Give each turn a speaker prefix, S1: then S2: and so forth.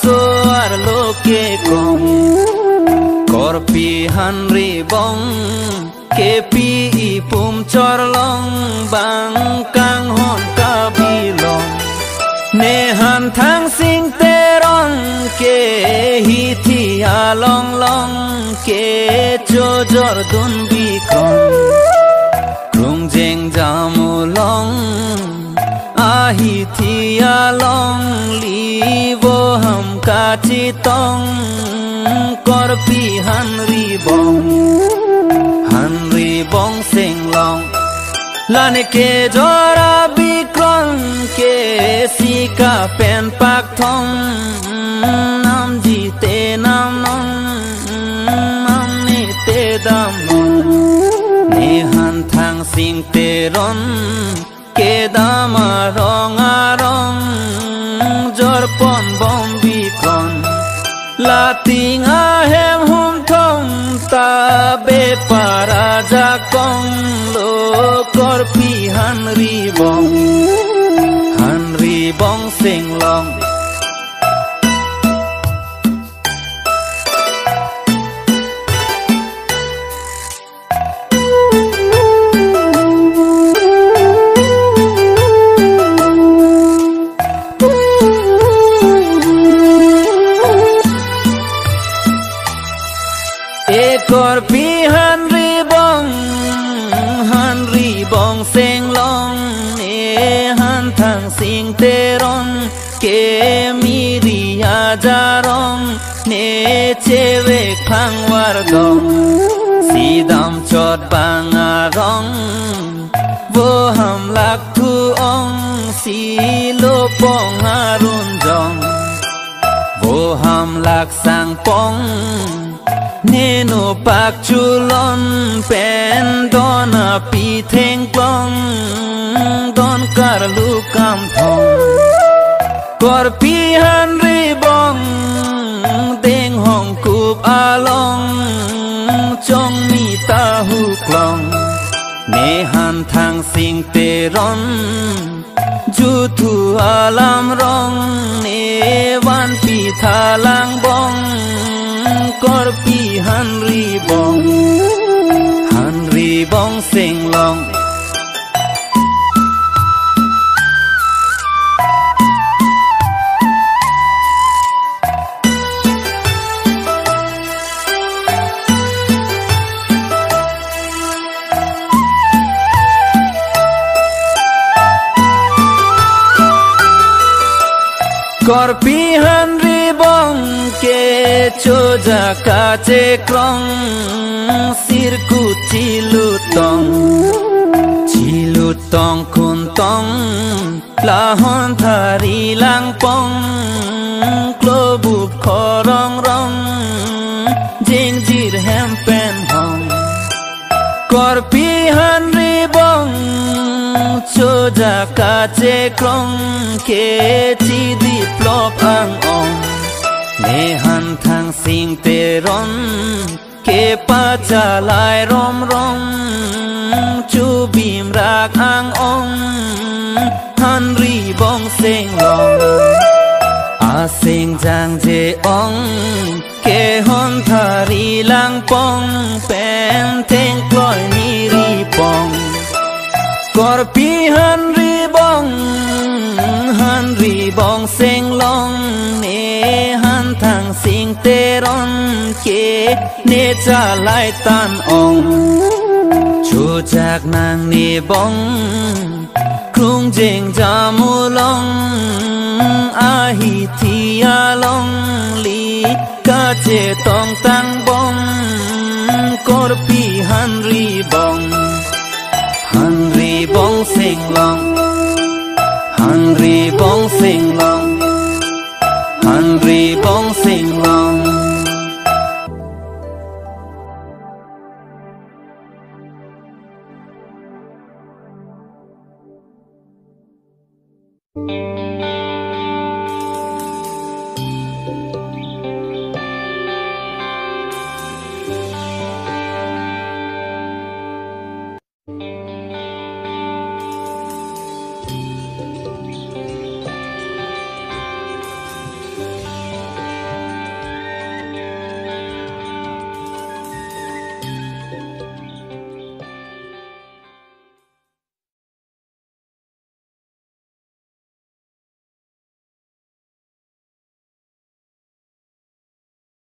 S1: Soar loke kong korpi hanri bong kepi ipum chorlong bang kang hon kabilong nehan thang sing terong ke hi thi along long ke chojor dun bi kong rung jeng jamulong ahi thi along li wo ham ka chi tong korpi hanri bong sing long lane ke jora bi krong ke si ka pen pak thong nam ji te nam nong nam ni te dam nong ne han thang sing te ron ke dama rong arong jor pon bom bi kon la ting a hem hum thong ta be para ja kong lo kor pi hanri bong sing long korpi hanri bong seng long ne han thang sing teron ke miri ajarong ne chewe khang war dong sidam chot bangarong wo ham lak thu ong si lo pong harun jong wo ham lak sang pong neno pak chulon pen dona pi theng plong don kar lu kam thong kor pi hanri bong deng hong kup along chong mi ta hu klong ne han thang sing te ron ju thu alam rong ne wan pi thalang bong korpi hanri bong sing long korpi hanri bong ke choja ka che krong sir ku chilutong kun tong la hon thari lang pong klobu khorong rong jing jir hem pen hong korpi hanri bong choja ka che krong ke chi di plop ang ong ne han thang sing te ron ke pa cha lai rom chu bim rak ang ong hanri bong sing long a sing jang je ong ke hon thari lang pong pen theng kloi ni ri pong korpi hanri bong sing long ne han thang sing te ron ke ne cha lai tan ong chu jak nang ni bong krung jeng jamulong a hi thi along li ka che tong tang bong korpi hanri bong sing long han ri bong sing long han ri bong